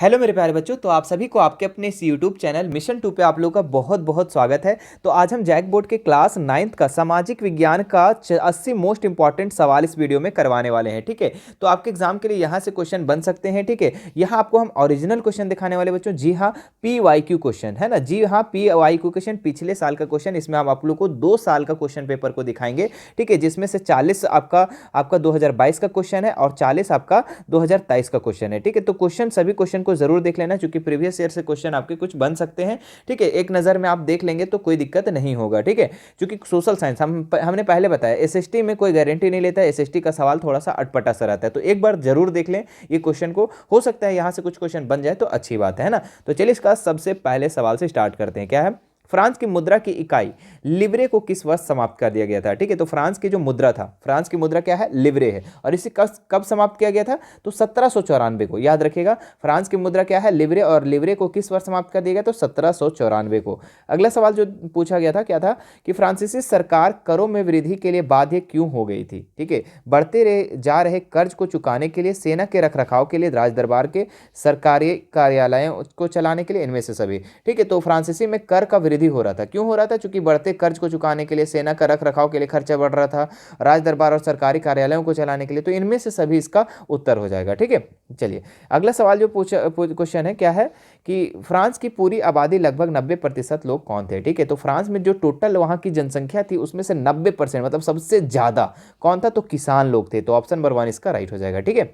Hello मेरे प्यारे बच्चों। तो आप सभी को आपके अपने इस यूट्यूब चैनल मिशन 2 पे आप लोगों का बहुत बहुत स्वागत है। तो आज हम जैक बोर्ड के क्लास 9th का सामाजिक विज्ञान का 80 मोस्ट इंपॉर्टेंट सवाल इस वीडियो में करवाने वाले हैं। ठीक है, तो आपके एग्जाम के लिए यहाँ से क्वेश्चन बन सकते हैं। ठीक है, यहाँ आपको हम ओरिजिनल क्वेश्चन दिखाने वाले बच्चों। जी हाँ, PYQ क्वेश्चन है ना। जी हाँ, PYQ क्वेश्चन, पिछले साल का क्वेश्चन। इसमें हम आप लोग को 2 साल का क्वेश्चन पेपर को दिखाएंगे। ठीक है, जिसमें से 40 आपका 2022 का क्वेश्चन है और 40 आपका 2023 का क्वेश्चन है। ठीक है, तो क्वेश्चन सभी क्वेश्चन को जरूर देख लेना, क्योंकि प्रीवियस ईयर से क्वेश्चन आपके कुछ बन सकते हैं। ठीक है, एक नजर में आप देख लेंगे तो कोई दिक्कत नहीं होगा। ठीक है, क्योंकि सोशल साइंस हमने पहले बताया, एसएसटी में कोई गारंटी नहीं लेता है। एसएसटी का सवाल थोड़ा सा अटपटा सा रहता है, तो एक बार जरूर देख लें ये क्वेश्चन को। हो सकता है यहां से कुछ क्वेश्चन बन जाए तो अच्छी बात है ना। तो चलिए इसका सबसे पहले सवाल से स्टार्ट करते हैं। क्या है? फ्रांस की मुद्रा की इकाई लिवरे को किस वर्ष समाप्त कर दिया गया था? ठीक है, तो फ्रांस की जो मुद्रा था, फ्रांस की मुद्रा क्या है? लिवरे है। और इसे कब समाप्त किया गया था? तो 1794 को। याद रखिएगा, फ्रांस की मुद्रा क्या है? लिवरे। और लिवरे को किस वर्ष समाप्त कर दिया गया? तो 1794 को। अगला सवाल जो पूछा गया था क्या था कि फ्रांसीसी सरकार करों में वृद्धि के लिए बाध्य क्यों हो गई थी? ठीक है, बढ़ते जा रहे कर्ज को चुकाने के लिए, सेना के रखरखाव के लिए, राज दरबार के सरकारी कार्यालयों को चलाने के लिए, इनमें से सभी। ठीक है, तो फ्रांसीसी में कर का वृद्धि हो रहा था। क्यों हो रहा था? क्योंकि बढ़ते कर्ज को चुकाने के लिए, सेना का रख रखाव के लिए खर्चा बढ़ रहा था, राज दरबार और सरकारी कार्यालयों को चलाने के लिए। तो इनमें से सभी इसका उत्तर हो जाएगा। ठीक है, चलिए अगला सवाल जो क्वेश्चन है क्या है कि फ्रांस की पूरी आबादी लगभग 90% लोग कौन थे? ठीक है, तो फ्रांस में जो टोटल वहां की जनसंख्या थी उसमें से 90% मतलब सबसे ज्यादा कौन था? तो किसान लोग थे। तो ऑप्शन नंबर 1 इसका राइट हो जाएगा। ठीक है,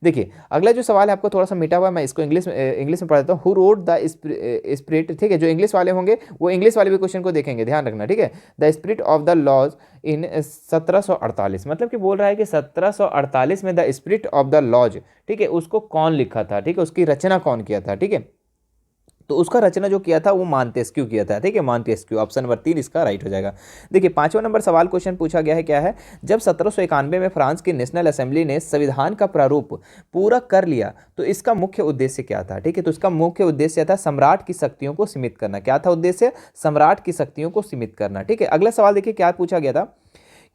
देखिए अगला जो सवाल है आपको थोड़ा सा मिटा हुआ है, मैं इसको इंग्लिश में पढ़ देता हूँ। Who wrote the spirit? ठीक है, जो इंग्लिश वाले होंगे वो इंग्लिश वाले भी क्वेश्चन को देखेंगे, ध्यान रखना। ठीक है, the spirit of the laws in 1748, मतलब कि बोल रहा है कि 1748 में the spirit of the laws, ठीक है, उसको कौन लिखा था? ठीक है, उसकी रचना कौन किया था? ठीक है, तो उसका रचना जो किया था वो मॉन्टेस्क्यू किया था। ठीक है, मॉन्टेस्क्यू। ऑप्शन नंबर 3 इसका राइट हो जाएगा। देखिए 5वां नंबर सवाल क्वेश्चन पूछा गया है क्या है? जब 1791 में फ्रांस की नेशनल असेंबली ने संविधान का प्रारूप पूरा कर लिया तो इसका मुख्य उद्देश्य क्या था? ठीक है, तो इसका मुख्य उद्देश्य था सम्राट की शक्तियों को सीमित करना। क्या था उद्देश्य? सम्राट की शक्तियों को सीमित करना। ठीक है, अगला सवाल देखिए क्या पूछा गया था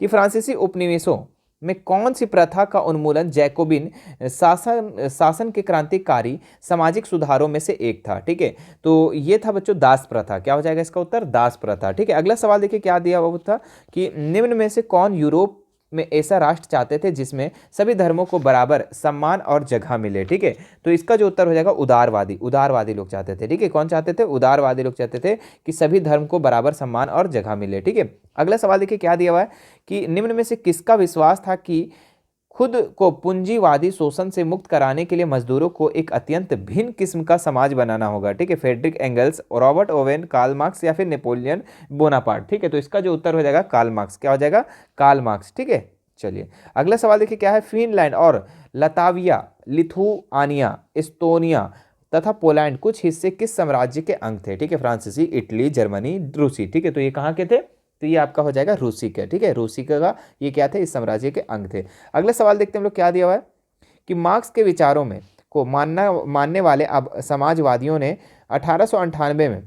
कि फ्रांसीसी उपनिवेशों में कौन सी प्रथा का उन्मूलन जैकोबिन शासन के क्रांतिकारी सामाजिक सुधारों में से एक था? ठीक है, तो ये था बच्चों दास प्रथा। क्या हो जाएगा इसका उत्तर? दास प्रथा। ठीक है, अगला सवाल देखिए क्या दिया हुआ था कि निम्न में से कौन यूरोप में ऐसा राष्ट्र चाहते थे जिसमें सभी धर्मों को बराबर सम्मान और जगह मिले? ठीक है, तो इसका जो उत्तर हो जाएगा उदारवादी। उदारवादी लोग चाहते थे। ठीक है, कौन चाहते थे? उदारवादी लोग चाहते थे कि सभी धर्म को बराबर सम्मान और जगह मिले। ठीक है, अगला सवाल देखिए क्या दिया हुआ है कि निम्न में से किसका विश्वास था कि खुद को पूंजीवादी शोषण से मुक्त कराने के लिए मजदूरों को एक अत्यंत भिन्न किस्म का समाज बनाना होगा? ठीक है, Friedrich Engels, Robert Owen, Karl Marx या फिर नेपोलियन बोनापार्ट? ठीक है, तो इसका जो उत्तर हो जाएगा कार्ल मार्क्स। क्या हो जाएगा? Karl Marx. ठीक है, चलिए अगला सवाल देखिए क्या है? फिनलैंड और लताविया, लिथुआनिया, एस्टोनिया तथा पोलैंड कुछ हिस्से किस साम्राज्य के अंग थे? ठीक है, फ्रांसीसी, इटली, जर्मनी, रूसी। ठीक है, तो ये कहाँ के थे? तो ये आपका हो जाएगा रूसी का। ठीक है, रूसी का ये क्या थे? इस साम्राज्य के अंग थे। अगला सवाल देखते हैं हम लोग क्या दिया हुआ है कि मार्क्स के विचारों में को मानने वाले अब समाजवादियों ने 1898 में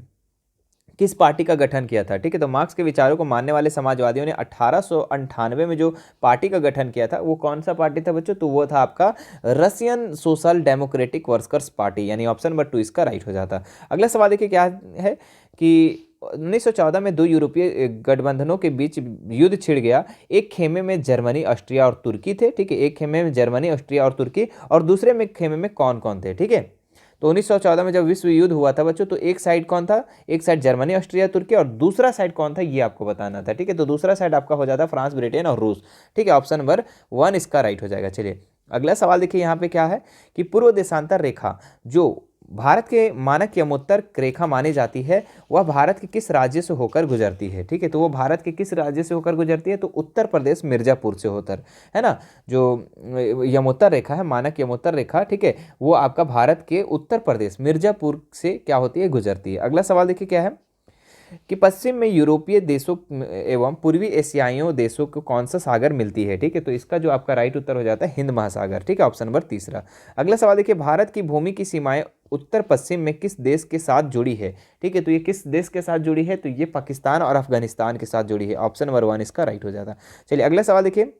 किस पार्टी का गठन किया था? ठीक है, तो मार्क्स के विचारों को मानने वाले समाजवादियों ने 1898 में जो पार्टी का गठन किया था वो कौन सा पार्टी था बच्चों? तो वो था आपका Russian social democratic workers party, यानी ऑप्शन नंबर 2 इसका राइट हो जाता। अगला सवाल देखिए क्या है कि 1914 में 2 यूरोपीय गठबंधनों के बीच युद्ध छिड़ गया। एक खेमे में जर्मनी, ऑस्ट्रिया और तुर्की थे। ठीक है, एक खेमे में जर्मनी, ऑस्ट्रिया और तुर्की, और दूसरे में खेमे में कौन कौन थे? ठीक है, तो 1914 में जब विश्व युद्ध हुआ था बच्चों, तो एक साइड कौन था? एक साइड जर्मनी, ऑस्ट्रिया, तुर्की, और दूसरा साइड कौन था ये आपको बताना था। ठीक है, तो दूसरा साइड आपका हो जाता फ्रांस, ब्रिटेन और रूस। ठीक है, ऑप्शन नंबर 1 इसका राइट हो जाएगा। चलिए अगला सवाल देखिए यहाँ पे क्या है कि पूर्व देशांतर रेखा जो भारत के मानक यमोत्तर रेखा मानी जाती है वह भारत के किस राज्य से होकर गुजरती है? ठीक है, तो वो भारत के किस राज्य से होकर गुजरती है? तो उत्तर प्रदेश, मिर्जापुर से होकर, है ना। जो यमोत्तर रेखा है, मानक यमोत्तर रेखा, ठीक है, वो आपका भारत के उत्तर प्रदेश मिर्जापुर से क्या होती है? गुजरती है। अगला सवाल देखिए क्या है कि पश्चिम में यूरोपीय देशों एवं पूर्वी एशियाइयों देशों को कौन सा सागर मिलती है? ठीक है, तो इसका जो आपका राइट उत्तर हो जाता है हिंद महासागर। ठीक है, ऑप्शन नंबर 3। अगला सवाल देखिए, भारत की भूमि की सीमाएं उत्तर पश्चिम में किस देश के साथ जुड़ी है? ठीक है, तो ये किस देश के साथ जुड़ी है? तो ये पाकिस्तान और अफगानिस्तान के साथ जुड़ी है। ऑप्शन नंबर 1 इसका राइट हो जाता है। चलिए अगला सवाल देखिए,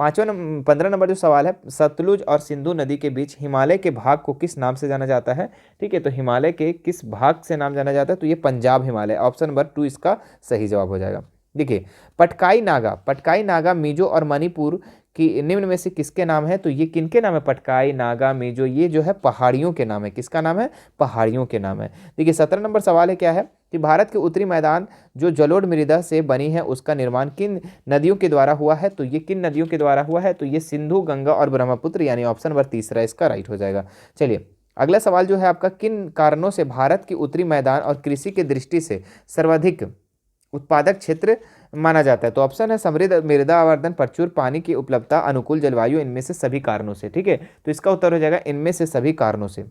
पाँचवा 15 नंबर जो सवाल है, सतलुज और सिंधु नदी के बीच हिमालय के भाग को किस नाम से जाना जाता है? ठीक है, तो हिमालय के किस भाग से नाम जाना जाता है? तो ये पंजाब हिमालय, ऑप्शन नंबर 2 इसका सही जवाब हो जाएगा। देखिए, पटकाई नागा मिजो और मणिपुर की निम्न में से किसके नाम है? तो ये किनके नाम है? पटकाई नागा मिजो, ये जो है पहाड़ियों के नाम है। किसका नाम है? पहाड़ियों के नाम है। देखिए 17 नंबर सवाल है, क्या है कि भारत के उत्तरी मैदान जो जलोढ़ मृदा से बनी है उसका निर्माण किन नदियों के द्वारा हुआ है? तो ये किन नदियों के द्वारा हुआ है? तो ये सिंधु, गंगा और ब्रह्मपुत्र, यानी ऑप्शन नंबर तीसरा इसका राइट हो जाएगा। चलिए अगला सवाल जो है आपका, किन कारणों से भारत की उत्तरी मैदान और कृषि की दृष्टि से सर्वाधिक उत्पादक क्षेत्र माना जाता है? तो ऑप्शन है समृद्ध मृदा आवर्धन, प्रचुर पानी की उपलब्धता, अनुकूल जलवायु, इनमें से सभी कारणों से। ठीक है, तो इसका उत्तर हो जाएगा इनमें से सभी कारणों से।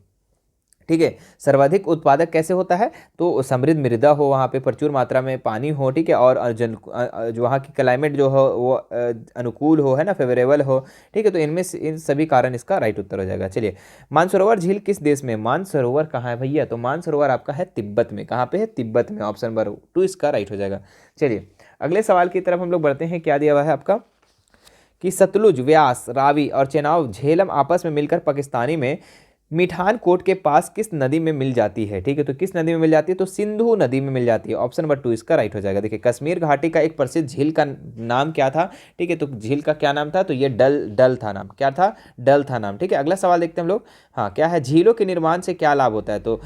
ठीक है, सर्वाधिक उत्पादक कैसे होता है? तो समृद्ध मृदा हो, वहाँ पे प्रचुर मात्रा में पानी हो, ठीक है, और जो वहाँ की क्लाइमेट जो हो वो अनुकूल हो, है ना, फेवरेबल हो। ठीक है, तो इनमें से इन सभी कारण इसका राइट उत्तर हो जाएगा। चलिए, मानसरोवर झील किस देश में? मानसरोवर कहाँ है भैया? तो मानसरोवर आपका है तिब्बत में। कहाँ पे है? तिब्बत में, ऑप्शन नंबर 2 इसका राइट हो जाएगा। चलिए अगले सवाल की तरफ हम लोग बढ़ते हैं। क्या दिया हुआ है आपका कि सतलुज, व्यास, रावी और चेनाब, झेलम आपस में मिलकर पाकिस्तानी में मिठान कोट के पास किस नदी में मिल जाती है? ठीक है, तो किस नदी में मिल जाती है? तो सिंधु नदी में मिल जाती है, ऑप्शन नंबर 2 इसका राइट हो जाएगा। देखिए, कश्मीर घाटी का एक प्रसिद्ध झील का नाम क्या था? ठीक है, तो झील का क्या नाम था? तो ये डल था नाम। क्या था? डल था नाम। ठीक है, अगला सवाल देखते हैं हम लोग। हाँ, क्या है? झीलों के निर्माण से क्या लाभ होता है? तो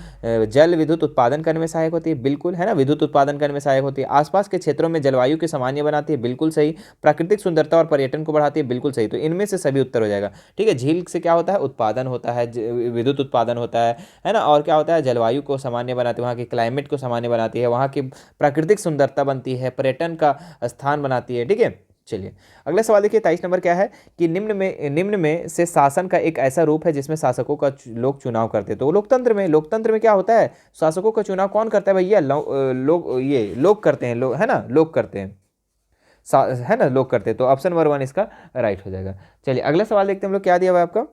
जल विद्युत उत्पादन करने में सहायक होती है, बिल्कुल, है ना, विद्युत उत्पादन करने में सहायक होती है। आसपास के क्षेत्रों में जलवायु के सामान्य बनाती है, बिल्कुल सही। प्राकृतिक सुंदरता और पर्यटन को बढ़ाती है, बिल्कुल सही। तो इनमें से सभी उत्तर हो जाएगा। ठीक है, झील से क्या होता है? उत्पादन होता है, विद्युत उत्पादन होता है ना, और क्या होता है? जलवायु को सामान्य बनाती है, वहाँ के क्लाइमेट को सामान्य बनाती है, वहाँ की प्राकृतिक सुंदरता बनती है, पर्यटन का स्थान बनाती है। ठीक है, चलिए अगला सवाल देखिए, 23 नंबर क्या है कि निम्न में से शासन का एक ऐसा रूप है जिसमें शासकों का लोग चुनाव करते हैं? तो लोकतंत्र में क्या होता है? शासकों का चुनाव कौन करता है भैया? लोग करते हैं, लोग, है ना, लोग करते हैं, है ना, लोग करते हैं। तो ऑप्शन नंबर 1 इसका राइट हो जाएगा। चलिए अगला सवाल देखते हैं हम लोग। क्या दिया हुआ है आपका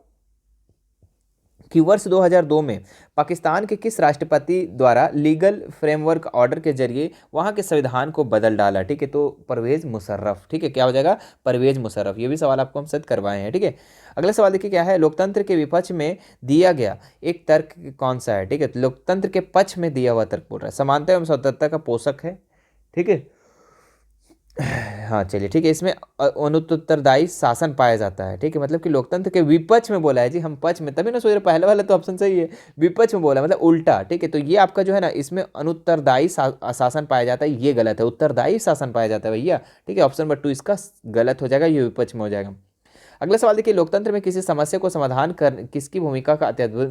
कि वर्ष 2002 में पाकिस्तान के किस राष्ट्रपति द्वारा लीगल फ्रेमवर्क ऑर्डर के जरिए वहां के संविधान को बदल डाला? ठीक है, तो परवेज मुशर्रफ। ठीक है, क्या हो जाएगा? परवेज मुशर्रफ। ये भी सवाल आपको हम सेट करवाए हैं। ठीक है, अगला सवाल देखिए, क्या है? लोकतंत्र के विपक्ष में दिया गया एक तर्क कौन सा है? ठीक है, लोकतंत्र के पक्ष में दिया हुआ तर्क बोल रहा है, समानता एवं स्वतंत्रता का पोषक है। ठीक है, हाँ चलिए ठीक है, इसमें अनुत्तरदायी शासन पाया जाता है। ठीक है, मतलब कि लोकतंत्र के विपक्ष में बोला है जी, हम पक्ष में, तभी ना सोच रहे पहले वाला तो ऑप्शन सही है, विपक्ष में बोला मतलब उल्टा। ठीक है, तो ये आपका जो है ना, इसमें अनुत्तरदायी शासन पाया जाता है, ये गलत है, उत्तरदायी शासन पाया जाता है भैया। ठीक है, ऑप्शन नंबर 2 इसका गलत हो जाएगा, ये विपक्ष में हो जाएगा। अगला सवाल देखिए, लोकतंत्र में किसी समस्या को समाधान कर किसकी भूमिका का अत्यद्भुत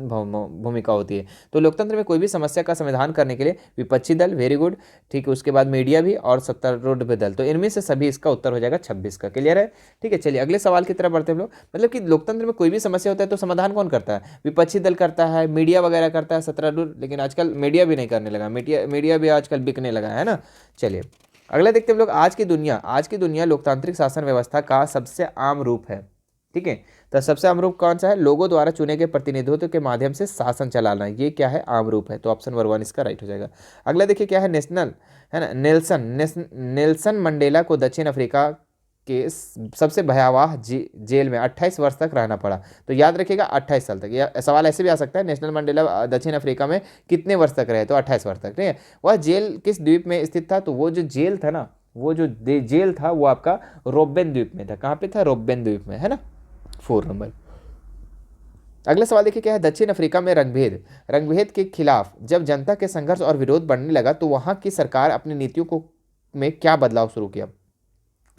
भूमिका होती है? तो लोकतंत्र में कोई भी समस्या का समाधान करने के लिए विपक्षी दल, वेरी गुड, ठीक है, उसके बाद मीडिया भी, और सत्तारूढ़ दल। तो इनमें से सभी इसका उत्तर हो जाएगा 26 का। क्लियर है? ठीक है, चलिए अगले सवाल की तरफ बढ़ते हैं हम लोग। मतलब कि लोकतंत्र में कोई भी समस्या होता है तो समाधान कौन करता है? विपक्षी दल करता है, मीडिया वगैरह करता है, सत्तारूढ़, लेकिन आजकल मीडिया भी नहीं करने लगा, मीडिया भी आजकल बिकने लगा है ना। चलिए अगला देखते हैं हम लोग। आज की दुनिया लोकतांत्रिक शासन व्यवस्था का सबसे आम रूप है। ठीक है, तो सबसे आम रूप कौन सा है? लोगों द्वारा चुने गए प्रतिनिधित्व के माध्यम से शासन चलाना, ये क्या है? आम रूप है। तो ऑप्शन नंबर 1 इसका राइट हो जाएगा। अगला देखिए, क्या है? नेशनल, है ना, नेल्सन मंडेला को दक्षिण अफ्रीका के सबसे भयावह जेल में 28 वर्ष तक रहना पड़ा। तो याद रखिएगा 28 साल तक। यह सवाल ऐसे भी आ सकता है, नेशनल मंडेला दक्षिण अफ्रीका में कितने वर्ष तक रहे? तो 28 वर्ष तक। ठीक है, वह जेल किस द्वीप में स्थित था? तो वो जो जेल था ना, वो जो जेल था वो आपका रोबेन द्वीप में था। कहाँ पे था? रोबेन द्वीप में, है ना, 4 नंबर। अगला सवाल देखिए, क्या है? दक्षिण अफ्रीका में रंगभेद के खिलाफ जब जनता के संघर्ष और विरोध बढ़ने लगा तो वहां की सरकार अपनी नीतियों को में क्या बदलाव शुरू किया?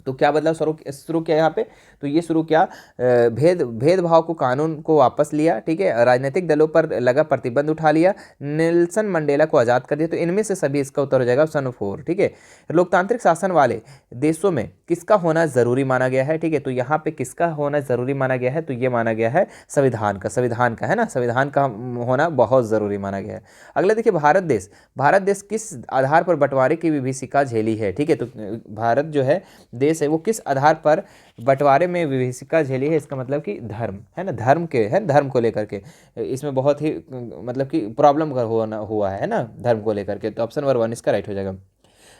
तो क्या बदलाव शुरू किया यहाँ पे? तो ये शुरू किया, भेदभाव को, कानून को वापस लिया। ठीक है, राजनीतिक दलों पर लगा प्रतिबंध उठा लिया, नेल्सन मंडेला को आज़ाद कर दिया। तो इनमें से सभी इसका उत्तर हो जाएगा ऑप्शन 4। ठीक है, लोकतांत्रिक शासन वाले देशों में किसका होना जरूरी माना गया है? ठीक है, तो यहाँ पे किसका होना जरूरी माना गया है? तो ये माना गया है संविधान का, है ना, संविधान का होना बहुत जरूरी माना गया है। अगला देखिए, भारत देश किस आधार पर बंटवारे की विभीषिका झेली है? ठीक है, तो भारत जो है देश है वो किस आधार पर बंटवारे में विभीषिका झेली है? इसका मतलब कि धर्म, है ना, धर्म को लेकर के इसमें बहुत ही मतलब कि प्रॉब्लम हुआ है ना, धर्म को लेकर के। तो ऑप्शन नंबर 1 इसका राइट हो जाएगा।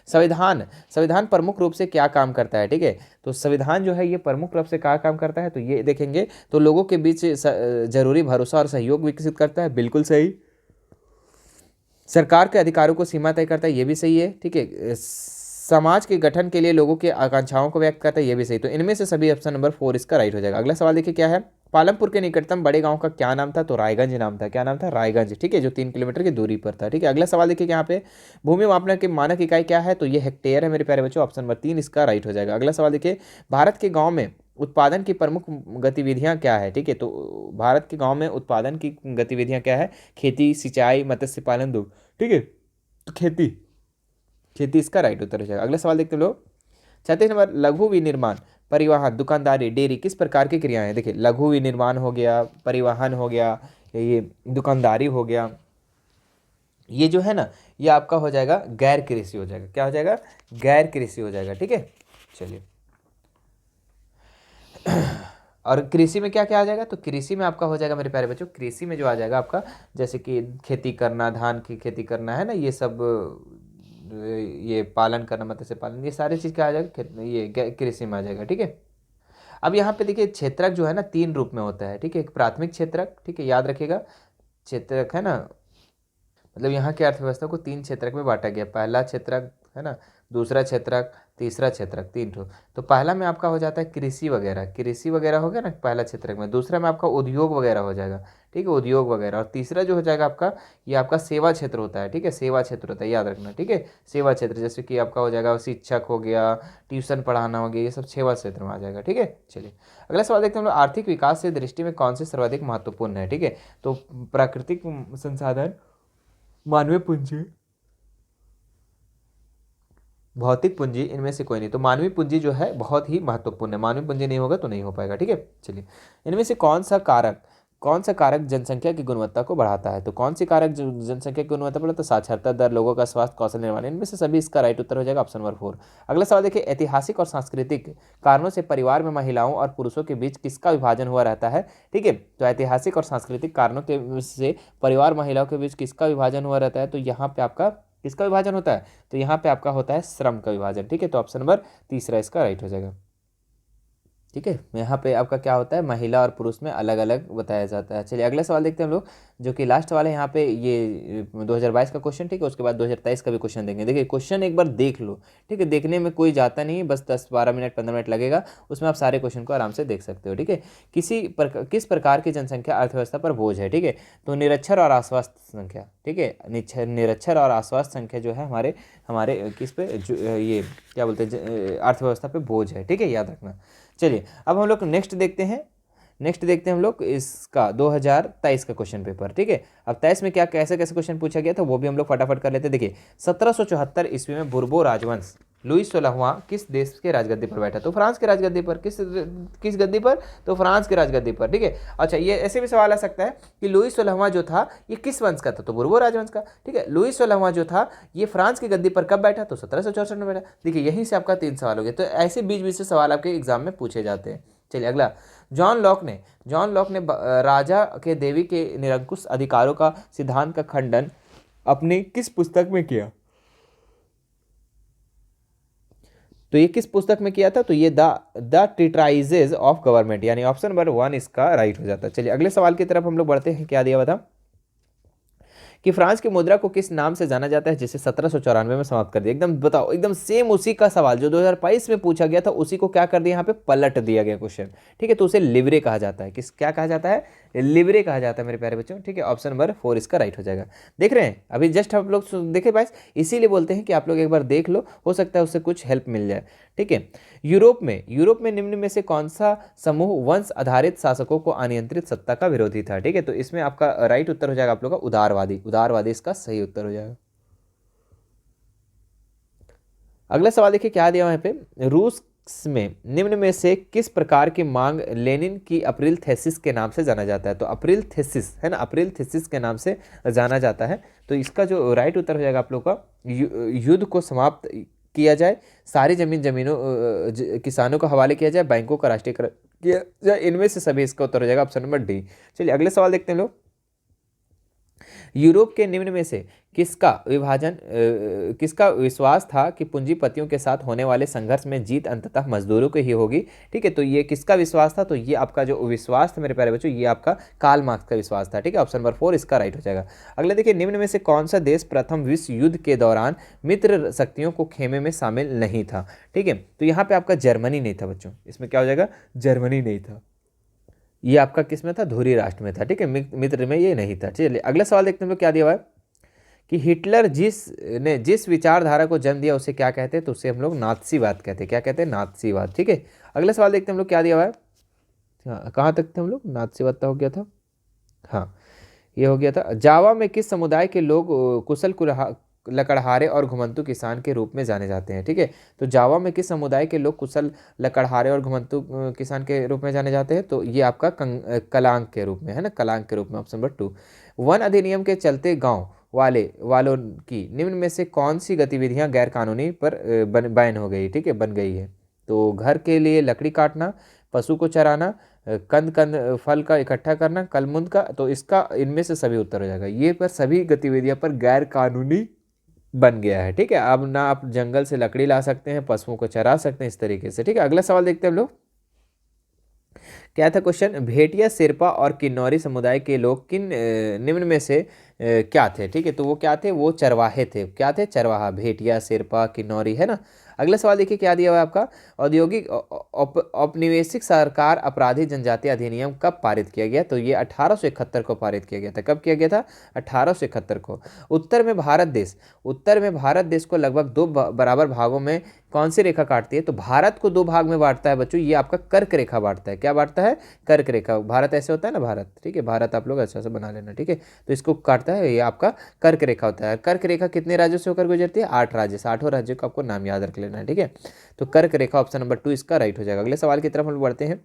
संविधान, संविधान प्रमुख रूप से क्या काम करता है, ठीक है। तो संविधान जो है ये प्रमुख रूप से क्या काम करता है, तो ये देखेंगे तो लोगों के बीच जरूरी भरोसा और सहयोग विकसित करता है, बिल्कुल सही। सरकार के अधिकारों को सीमा तय करता है, ये भी सही है, ठीक है। समाज के गठन के लिए लोगों की आकांक्षाओं को व्यक्त करता है, ये भी सही। तो इनमें से सभी ऑप्शन नंबर 4 इसका राइट हो जाएगा। अगला सवाल देखिए क्या है, पालमपुर के निकटतम बड़े गांव का क्या नाम था, तो रायगंज नाम था। क्या नाम था, रायगंज, ठीक है, जो 3 किलोमीटर की दूरी पर था, ठीक है। अगला सवाल देखिए यहाँ पे, भूमि मापन की मानक इकाई क्या है, तो ये हेक्टेयर है मेरे प्यारे बच्चों, ऑप्शन नंबर 3 इसका राइट हो जाएगा। अगला सवाल देखिए, भारत के गाँव में उत्पादन की प्रमुख गतिविधियां क्या है, ठीक है। तो भारत के गांव में उत्पादन की गतिविधियां क्या है, खेती, सिंचाई, मत्स्य पालन, दुग्ध, ठीक है। तो खेती, खेती इसका राइट उत्तर हो जाएगा। अगला सवाल देखते हैं लोग, 36 नंबर, लघु विनिर्माण, परिवहन, दुकानदारी, डेयरी किस प्रकार की क्रियाएं हैं। देखिए लघु विनिर्माण हो गया, परिवहन हो गया, ये दुकानदारी हो गया, ये जो है ना ये आपका हो जाएगा गैर कृषि हो जाएगा। क्या हो जाएगा, गैर कृषि हो जाएगा, ठीक है। चलिए और कृषि में क्या क्या आ जाएगा, तो कृषि में आपका हो जाएगा मेरे प्यारे बच्चों, कृषि में जो आ जाएगा आपका जैसे कि खेती करना, धान की खेती करना है ना, ये सब, ये पालन करना, मत्स्य पालन, ये सारी चीज़ क्या आ जाएगा, ये कृषि में आ जाएगा, ठीक है। अब यहाँ पे देखिए क्षेत्रक जो है ना 3 रूप में होता है, ठीक है। एक प्राथमिक क्षेत्रक, ठीक है, याद रखिएगा, क्षेत्रक है ना, मतलब यहाँ की अर्थव्यवस्था को 3 क्षेत्रक में बांटा गया। पहला क्षेत्रक है ना, दूसरा क्षेत्रक, तीसरा क्षेत्रक, 3 ठो। तो पहला में आपका हो जाता है कृषि वगैरह, कृषि वगैरह हो गया ना पहला क्षेत्रक में। दूसरा में आपका उद्योग वगैरह हो जाएगा, ठीक है, उद्योग वगैरह। और तीसरा जो हो जाएगा आपका, ये आपका सेवा क्षेत्र होता है, ठीक है, सेवा क्षेत्र होता है, याद रखना, ठीक है। सेवा क्षेत्र जैसे कि आपका हो जाएगा शिक्षक हो गया, ट्यूशन पढ़ाना हो गया, ये सब सेवा क्षेत्र में आ जाएगा, ठीक है। चलिए अगला सवाल देखते हैं हम लोग, आर्थिक विकास से दृष्टि में कौन से सर्वाधिक महत्वपूर्ण है, ठीक है। तो प्राकृतिक संसाधन, मानवीय पूंजी, भौतिक पूंजी, इनमें से कोई नहीं। तो मानवीय पूंजी जो है बहुत ही महत्वपूर्ण है, मानवीय पूंजी नहीं होगा तो नहीं हो पाएगा, ठीक है। चलिए इनमें से कौन सा कारक जनसंख्या की गुणवत्ता को बढ़ाता है, तो कौन सी कारक जनसंख्या की गुणवत्ता बढ़ाता है, तो साक्षरता दर, लोगों का स्वास्थ्य, कौशल निर्माण, इनमें से सभी इसका राइट उत्तर हो जाएगा, ऑप्शन नंबर 4। अगला सवाल देखिए, ऐतिहासिक और सांस्कृतिक कारणों से परिवार में महिलाओं और पुरुषों के बीच किसका विभाजन हुआ रहता है, ठीक है। तो ऐतिहासिक और सांस्कृतिक कारणों के से परिवार महिलाओं के बीच किसका विभाजन हुआ रहता है, तो यहाँ पे आपका किसका विभाजन होता है, तो यहाँ पे आपका होता है श्रम का विभाजन, ठीक है। तो ऑप्शन नंबर 3 इसका राइट हो जाएगा, ठीक है। यहाँ पे आपका क्या होता है, महिला और पुरुष में अलग अलग बताया जाता है। चलिए अगला सवाल देखते हैं हम लोग, जो कि लास्ट वाला है यहाँ पे, ये 2022 का क्वेश्चन, ठीक है। उसके बाद 2023 का भी क्वेश्चन देंगे। देखिए क्वेश्चन एक बार देख लो, ठीक है, देखने में कोई जाता नहीं, बस 10-12 मिनट 15 मिनट लगेगा, उसमें आप सारे क्वेश्चन को आराम से देख सकते हो, ठीक है। किस प्रकार की जनसंख्या अर्थव्यवस्था पर बोझ है, ठीक है। तो निरक्षर और अस्वस्थ संख्या, ठीक है, निरक्षर और अस्वस्थ संख्या जो है हमारे हमारे किस पे ये क्या बोलते हैं, अर्थव्यवस्था पे बोझ है, ठीक है, याद रखना। चलिए अब हम लोग नेक्स्ट देखते हैं हम लोग इसका 2023 का क्वेश्चन पेपर, ठीक है। अब 23 में क्या कैसे कैसे क्वेश्चन पूछा गया था वो भी हम लोग फटाफट कर लेते हैं। देखिए 1774 ईस्वी में बुर्बो राजवंश, लुई 16वां किस देश के राजगद्दी पर बैठा, तो फ्रांस के राजगद्दी पर, किस गद्दी पर, तो फ्रांस के राजगद्दी पर, ठीक है। अच्छा ये ऐसे भी सवाल आ सकता है कि लुई 16वां जो था ये किस वंश का था, तो बुर्बो राजवंश का, ठीक है। लुई 16वां जो था ये फ्रांस की गद्दी पर कब बैठा, तो 1764 में बैठा। देखिए यहीं से आपका 3 सवाल हो गया। तो ऐसे बीच बीच से सवाल आपके एग्जाम में पूछे जाते हैं। चलिए अगला, जॉन लॉक ने राजा के देवी के निरंकुश अधिकारों का सिद्धांत का खंडन अपनी किस पुस्तक में किया, तो ये किस पुस्तक में किया था, तो ये द ट्रीटाइजेज ऑफ गवर्नमेंट, यानी ऑप्शन नंबर 1 इसका राइट हो जाता है। चलिए अगले सवाल की तरफ हम लोग बढ़ते हैं। क्या दिया हुआ था कि फ्रांस की मुद्रा को किस नाम से जाना जाता है, जिसे 1794 में समाप्त कर दिया। एकदम बताओ, एकदम सेम उसी का सवाल जो 2022 में पूछा गया था उसी को क्या कर दिया, यहाँ पे पलट दिया गया क्वेश्चन, ठीक है। तो उसे लिवरे कहा जाता है, किस क्या कहा जाता है, लिवरे कहा जाता है मेरे प्यारे बच्चों, ठीक है। ऑप्शन नंबर 4 इसका राइट हो जाएगा। देख रहे हैं अभी जस्ट हम लोग देखे पास, इसीलिए बोलते हैं कि आप लोग एक बार देख लो, हो सकता है उससे कुछ हेल्प मिल जाए, ठीक है। यूरोप में निम्न में से कौन सा समूह वंश आधारित शासकों को अनियंत्रित सत्ता का विरोधी था, ठीक है। तो इसमें आपका राइट उत्तर हो जाएगा आप लोग का उदारवादी इसका सही उत्तर हो जाएगा। अगला सवाल देखिए क्या दिया वहां पे, रूस में निम्न में से किस प्रकार की मांग लेनिन की अप्रैल थीसिस के नाम से जाना जाता है, तो अप्रैल थीसिस है ना, अप्रैल थीसिस के नाम से जाना जाता है। तो इसका जो राइट उत्तर हो जाएगा आप लोग का, युद्ध को समाप्त किया जाए, सारी जमीनों किसानों को हवाले किया जाए, बैंकों का राष्ट्रीयकरण किया जाए, इनमें से सभी इसका उत्तर हो जाएगा ऑप्शन नंबर डी। चलिए अगले सवाल देखते हैं लोग, यूरोप के निम्न में से किसका विश्वास था कि पूंजीपतियों के साथ होने वाले संघर्ष में जीत अंततः मजदूरों की ही होगी। ठीक है, तो ये किसका विश्वास था, तो ये आपका जो विश्वास था मेरे प्यारे बच्चों, ये आपका कार्ल मार्क्स का विश्वास था। ठीक है, ऑप्शन नंबर 4 इसका राइट हो जाएगा। अगले देखिए, निम्न में से कौन सा देश प्रथम विश्व युद्ध के दौरान मित्र शक्तियों को खेमे में शामिल नहीं था। ठीक है, तो यहाँ पे आपका जर्मनी नहीं था बच्चों, इसमें क्या हो जाएगा, जर्मनी नहीं था, ये आपका किस में था, धुरी राष्ट्र में था। ठीक है, मित्र में ये नहीं था। चलिए अगला सवाल देखते हैं हम लोग क्या दिया हुआ है कि हिटलर जिस विचारधारा को जन्म दिया उसे क्या कहते हैं, तो उसे हम लोग नात्सीवाद कहते हैं। क्या कहते हैं, नात्सीवाद। ठीक है, अगला सवाल देखते हैं हम लोग क्या दिया हुआ है। हाँ, कहाँ तक थे हम लोग, नात्सीवाद हो गया था, हाँ ये हो गया था। जावा में किस समुदाय के लोग कुशल लकड़हारे और घुमंतू किसान के रूप में जाने जाते हैं। ठीक है, तो जावा में किस समुदाय के लोग कुशल लकड़हारे और घुमंतू किसान के रूप में जाने जाते हैं, तो ये आपका कलांग के रूप में है ना, कलांग के रूप में, ऑप्शन नंबर 2। वन अधिनियम के चलते गांव वालों की निम्न में से कौन सी गतिविधियां गैर कानूनी पर बैन हो गई। ठीक है, बन गई है, तो घर के लिए लकड़ी काटना, पशु को चराना, कंद फल का इकट्ठा करना, कलमुंद का, तो इसका इनमें से सभी उत्तर हो जाएगा। ये पर सभी गतिविधियां पर गैर कानूनी बन गया है। ठीक है, अब ना आप जंगल से लकड़ी ला सकते हैं, पशुओं को चरा सकते हैं इस तरीके से। ठीक है, अगला सवाल देखते हैं हम लोग, क्या था क्वेश्चन, भेटिया, शेरपा और किन्नौरी समुदाय के लोग किन निम्न में से क्या थे। ठीक है, तो वो क्या थे, वो चरवाहे थे। क्या थे, चरवाहा, भेटिया, शेरपा, किन्नौरी, है ना। अगला सवाल देखिए क्या दिया हुआ है आपका, औद्योगिक औपनिवेशिक सरकार अपराधी जनजाति अधिनियम कब पारित किया गया, तो ये 1871 को पारित किया गया था। कब किया गया था, 1871 को। उत्तर में भारत देश को लगभग 2 बराबर भागों में कौन सी रेखा काटती है, तो भारत को 2 भाग में बांटता है बच्चों, ये आपका कर्क रेखा बांटता है। क्या बांटता है, कर्क रेखा। भारत ऐसे होता है ना, भारत, ठीक है, भारत आप लोग अच्छा से बना लेना। ठीक है, तो इसको काटता है, ये आपका कर्क रेखा होता है। कर्क रेखा कितने राज्यों से होकर गुजरती है, 8 राज्य से। 8 राज्यों का आपको नाम याद रख लेना है। ठीक है, तो कर्क रेखा ऑप्शन नंबर 2 इसका राइट हो जाएगा। अगले सवाल की तरफ हम बढ़ते हैं,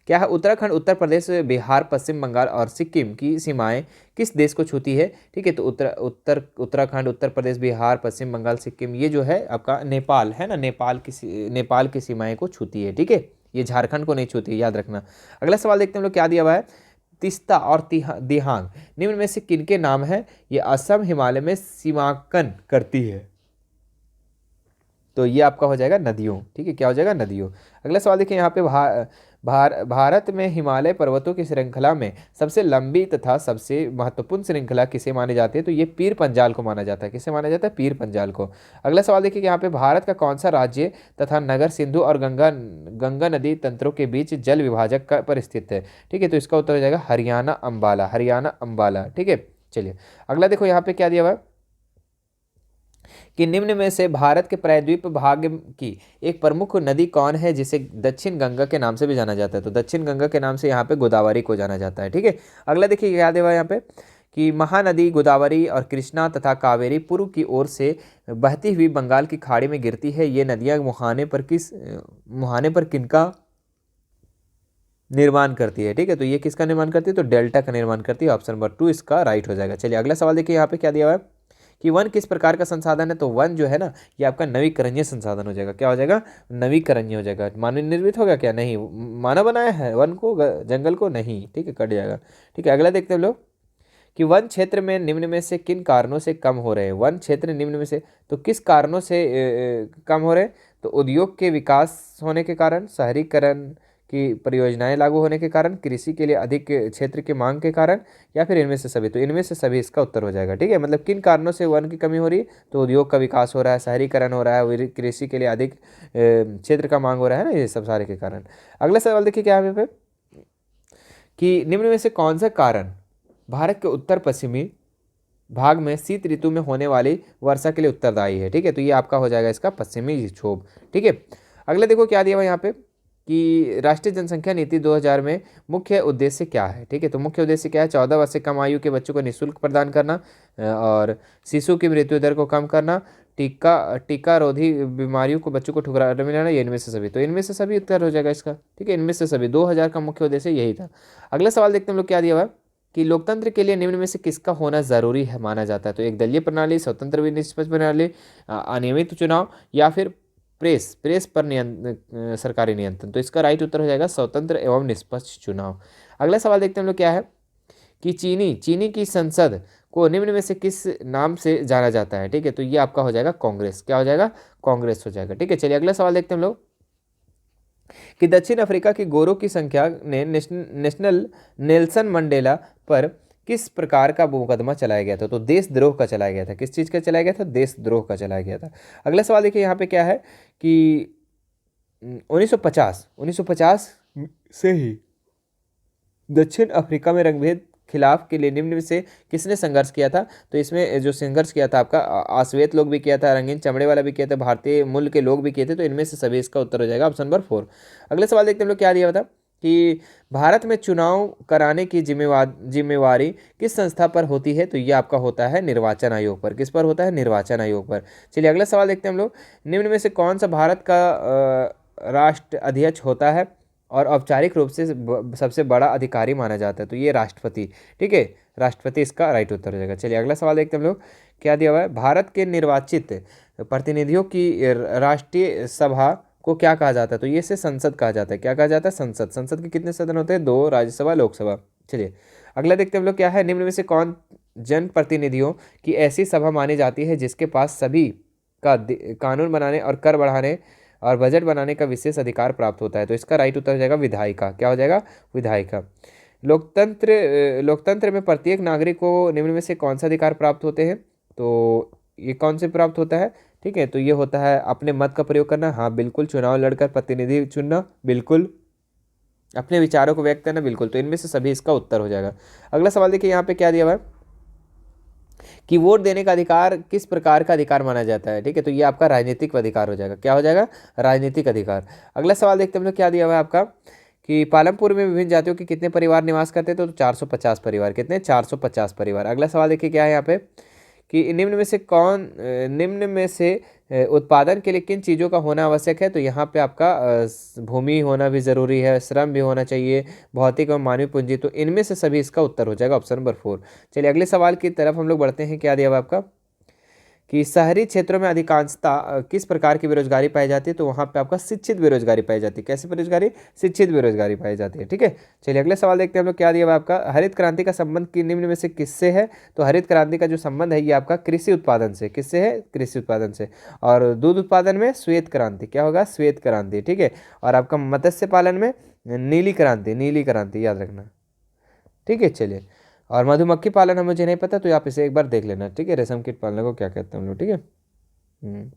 क्या है, उत्तराखंड, उत्तर प्रदेश, बिहार, पश्चिम बंगाल और सिक्किम की सीमाएं किस देश को छूती है। ठीक है, तो उत्तराखंड, उत्तर प्रदेश, बिहार, पश्चिम बंगाल, सिक्किम, ये जो है आपका नेपाल है ना, नेपाल की सीमाएं को छूती है। ठीक है, ये झारखंड को नहीं छूती है, याद रखना। अगला सवाल देखते हैं हम लोग क्या दिया हुआ है, तीस्ता और दिहांग निम्न में से किनके नाम है, ये असम हिमालय में सीमांकन करती है, तो ये आपका हो जाएगा नदियों। ठीक है, क्या हो जाएगा, नदियों। अगला सवाल देखिए यहाँ पे, भारत में हिमालय पर्वतों की श्रृंखला में सबसे लंबी तथा सबसे महत्वपूर्ण श्रृंखला किसे मानी जाती है, तो ये पीर पंजाल को माना जाता है। किसे माना जाता है, पीर पंजाल को। अगला सवाल देखिए यहाँ पे, भारत का कौन सा राज्य तथा नगर सिंधु और गंगा नदी तंत्रों के बीच जल विभाजक पर स्थित है। ठीक है, तो इसका उत्तर हो जाएगा हरियाणा अम्बाला। ठीक है, चलिए अगला देखो यहाँ पे क्या दिया हुआ है कि निम्न में से भारत के प्रायद्वीप भाग की एक प्रमुख नदी कौन है जिसे दक्षिण गंगा के नाम से भी जाना जाता है, तो दक्षिण गंगा के नाम से यहाँ पे गोदावरी को जाना जाता है। ठीक है, अगला देखिए क्या दिया हुआ है यहाँ पे कि महानदी गोदावरी और कृष्णा तथा कावेरी पूर्व की ओर से बहती हुई बंगाल की खाड़ी में गिरती है। ये नदियाँ मुहाने पर किनका निर्माण करती है। ठीक है, तो ये किसका निर्माण करती है, तो डेल्टा का निर्माण करती है। ऑप्शन नंबर 2 इसका राइट हो जाएगा। चलिए अगला सवाल देखिए यहाँ पे क्या दिया हुआ है कि वन किस प्रकार का संसाधन है, तो वन जो है ना, ये आपका नवीकरणीय संसाधन हो जाएगा। क्या हो जाएगा, नवीकरणीय हो जाएगा। मानव निर्मित होगा क्या, नहीं, मानव बनाया है वन को, जंगल को नहीं। ठीक है, कट जाएगा। ठीक है, अगला देखते हैं लोग कि वन क्षेत्र में निम्न में से किन कारणों से कम हो रहे हैं। वन क्षेत्र निम्न में से, तो किस कारणों से कम हो रहे हैं, तो उद्योग के विकास होने के कारण, शहरीकरण की परियोजनाएं लागू होने के कारण, कृषि के लिए अधिक क्षेत्र की मांग के कारण, या फिर इनमें से सभी, तो इनमें से सभी इसका उत्तर हो जाएगा। ठीक है, मतलब किन कारणों से वन की कमी हो रही है, तो उद्योग का विकास हो रहा है, शहरीकरण हो रहा है, कृषि के लिए अधिक क्षेत्र का मांग हो रहा है ना, ये सब सारे के कारण। अगला सवाल देखिए क्या है यहाँ पे कि निम्न में से कौन सा कारण भारत के उत्तर पश्चिमी भाग में शीत ऋतु में होने वाली वर्षा के लिए उत्तरदायी है। ठीक है, तो ये आपका हो जाएगा इसका पश्चिमी विक्षोभ। ठीक है, अगले देखो क्या दिया हुआ यहाँ पे कि राष्ट्रीय जनसंख्या नीति 2000 में मुख्य उद्देश्य क्या है। ठीक है, तो मुख्य उद्देश्य क्या है, 14 वर्ष से कम आयु के बच्चों को निःशुल्क प्रदान करना, और शिशु की मृत्यु दर को कम करना, टीका रोधी बीमारियों को बच्चों को ठुकरा मिलाना, ये इनमें से सभी, तो इनमें से सभी उत्तर हो जाएगा इसका। ठीक है, इनमें से सभी 2000 का मुख्य उद्देश्य यही था। अगला सवाल देखते हैं हम लोग क्या दिया हुआ है कि लोकतंत्र के लिए निम्न में से किसका होना जरूरी है माना जाता है, तो एक दलीय प्रणाली, स्वतंत्र व निष्पक्ष प्रणाली, अनियमित चुनाव, या फिर प्रेस पर सरकारी नियंत्रण, तो इसका राइट उत्तर हो जाएगा स्वतंत्र एवं निष्पक्ष चुनाव। अगला सवाल देखते हैं हम लोग क्या है कि चीनी की संसद को निम्न में से किस नाम से जाना जाता है, ठीक है। तो ये आपका हो जाएगा कांग्रेस, क्या हो जाएगा, कांग्रेस हो जाएगा, ठीक है। चलिए अगला सवाल देखते हैं हम लोग कि दक्षिण अफ्रीका की गोरों की संख्या ने नेशनल नेल्सन मंडेला पर किस प्रकार का मुकदमा चलाया गया था। तो देशद्रोह का चलाया गया था, किस चीज़ का चलाया गया था, देशद्रोह का चलाया गया था। अगला सवाल देखिए यहाँ पे क्या है कि 1950 से ही दक्षिण अफ्रीका में रंगभेद खिलाफ के लिए निम्न में से किसने संघर्ष किया था। तो इसमें जो संघर्ष किया था आपका आश्वेत लोग भी किया था, रंगीन चमड़े वाला भी किया था, भारतीय मूल के लोग भी किए थे। तो इनमें से सभी इसका उत्तर हो जाएगा ऑप्शन नंबर 4। अगले सवाल देखते हैं हम लोग क्या दिया था कि भारत में चुनाव कराने की जिम्मेवारी किस संस्था पर होती है। तो ये आपका होता है निर्वाचन आयोग पर, किस पर होता है, निर्वाचन आयोग पर। चलिए अगला सवाल देखते हैं हम लोग निम्न में से कौन सा भारत का राष्ट्र अध्यक्ष होता है और औपचारिक रूप से सबसे बड़ा अधिकारी माना जाता है। तो ये राष्ट्रपति, ठीक है, राष्ट्रपति इसका राइट उत्तर हो जाएगा। चलिए अगला सवाल देखते हैं हम लोग क्या दिया हुआ है, भारत के निर्वाचित प्रतिनिधियों की राष्ट्रीय सभा को क्या कहा जाता है। तो ये इसे संसद कहा जाता है, क्या कहा जाता है, संसद। संसद के कितने सदन होते हैं, 2, राज्यसभा लोकसभा। चलिए अगला देखते हैं हम लोग क्या है, निम्न में से कौन जनप्रतिनिधियों की ऐसी सभा मानी जाती है जिसके पास सभी का कानून बनाने और कर बढ़ाने और बजट बनाने का विशेष अधिकार प्राप्त होता है। तो इसका राइट उत्तर हो जाएगा विधायिका, क्या हो जाएगा, विधायिका। लोकतंत्र में प्रत्येक नागरिक को निम्न में से कौन सा अधिकार प्राप्त होते हैं। तो ये कौन से प्राप्त होता है, ठीक है। तो ये होता है अपने मत का प्रयोग करना, हाँ बिल्कुल, चुनाव लड़कर प्रतिनिधि चुनना, बिल्कुल, अपने विचारों को व्यक्त करना, बिल्कुल। तो इनमें से सभी इसका उत्तर हो जाएगा। अगला सवाल देखिए यहाँ पे क्या दिया हुआ है कि वोट देने का अधिकार किस प्रकार का अधिकार माना जाता है, ठीक है। तो ये आपका राजनीतिक अधिकार हो जाएगा, क्या हो जाएगा, राजनीतिक अधिकार। अगला सवाल देखते हैं हम लोग क्या दिया हुआ है आपका कि पालमपुर में विभिन्न जातियों के कितने परिवार निवास करते हैं। तो 450 परिवार, कितने, 450 परिवार। अगला सवाल देखिए क्या है यहाँ पे कि निम्न में से उत्पादन के लिए किन चीज़ों का होना आवश्यक है। तो यहाँ पे आपका भूमि होना भी ज़रूरी है, श्रम भी होना चाहिए, भौतिक और मानवीय पूंजी। तो इनमें से सभी इसका उत्तर हो जाएगा ऑप्शन नंबर 4। चलिए अगले सवाल की तरफ हम लोग बढ़ते हैं। क्या दिया हुआ आपका कि शहरी क्षेत्रों में अधिकांशता किस प्रकार की बेरोजगारी पाई जाती है। तो वहाँ पे आपका शिक्षित बेरोजगारी पाई जाती है, कैसी बेरोजगारी, शिक्षित बेरोजगारी पाई जाती है, ठीक है। चलिए अगले सवाल देखते हैं हम लोग क्या दिया हुआ आपका, हरित क्रांति का संबंध की निम्न में से किससे है। तो हरित क्रांति का जो संबंध है ये आपका कृषि उत्पादन से, किससे है, कृषि उत्पादन से। और दूध उत्पादन में श्वेत क्रांति, क्या होगा, श्वेत क्रांति, ठीक है। और आपका मत्स्य पालन में नीली क्रांति, नीली क्रांति याद रखना, ठीक है। चलिए और मधुमक्खी पालन है मुझे नहीं पता, तो आप इसे एक बार देख लेना, ठीक है। रेशम कीट पालन को क्या कहते हैं हम लोग, ठीक है।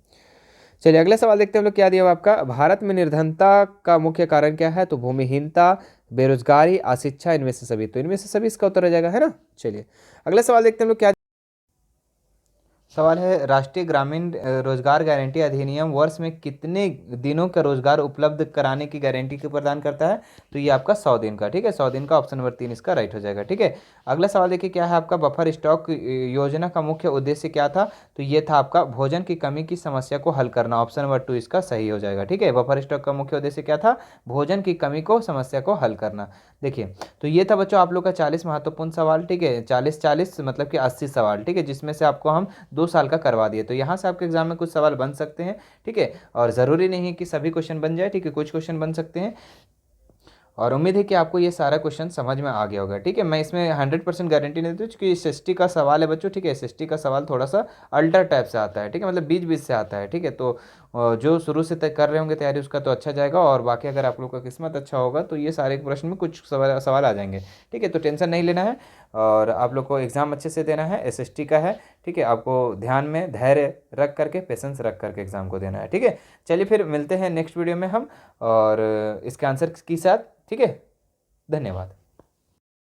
चलिए अगला सवाल देखते हैं हम लोग क्या दिया हुआ आपका, भारत में निर्धनता का मुख्य कारण क्या है। तो भूमिहीनता, बेरोजगारी, अशिक्षा, इनमें से सभी। तो इनमें से सभी इसका उत्तर हो जाएगा, है ना। चलिए अगला सवाल देखते हैं हम लोग क्या सवाल है, राष्ट्रीय ग्रामीण रोजगार गारंटी अधिनियम वर्ष में कितने दिनों का रोजगार उपलब्ध कराने की गारंटी को प्रदान करता है। तो ये आपका 100 दिन का, ठीक है, 100 दिन का, ऑप्शन नंबर 3 इसका राइट हो जाएगा, ठीक है। अगला सवाल देखिए क्या है आपका, बफर स्टॉक योजना का मुख्य उद्देश्य क्या था। तो ये था आपका भोजन की कमी की समस्या को हल करना, ऑप्शन नंबर 2 इसका सही हो जाएगा, ठीक है। बफर स्टॉक का मुख्य उद्देश्य क्या था, भोजन की कमी को, समस्या को हल करना। देखिए तो ये था बच्चों आप लोग का 40 महत्वपूर्ण सवाल, ठीक है। 40 मतलब कि 80 सवाल, ठीक है, जिसमें से आपको हम 2 साल का करवा दिए। तो यहाँ से आपके एग्जाम में कुछ सवाल बन सकते हैं, ठीक है। और ज़रूरी नहीं है कि सभी क्वेश्चन बन जाए, ठीक है, कुछ क्वेश्चन बन सकते हैं। और उम्मीद है कि आपको ये सारा क्वेश्चन समझ में आ गया होगा, ठीक है। मैं इसमें 100% गारंटी नहीं देती क्योंकि एसएसटी का सवाल है बच्चों, ठीक है। एसएसटी का सवाल थोड़ा सा अल्टर टाइप से आता है, ठीक है, मतलब बीच बीच से आता है, ठीक है। तो जो शुरू से कर रहे होंगे तैयारी उसका तो अच्छा जाएगा, और बाकी अगर आप लोग का किस्मत अच्छा होगा तो ये सारे प्रश्न में कुछ सवाल आ जाएंगे, ठीक है। तो टेंशन नहीं लेना है, और आप लोग को एग्ज़ाम अच्छे से देना है, एसएसटी का है, ठीक है। आपको ध्यान में धैर्य रख करके, पेशेंस रख करके एग्ज़ाम को देना है, ठीक है। चलिए फिर मिलते हैं नेक्स्ट वीडियो में हम, और इसके आंसर के साथ, ठीक है। धन्यवाद।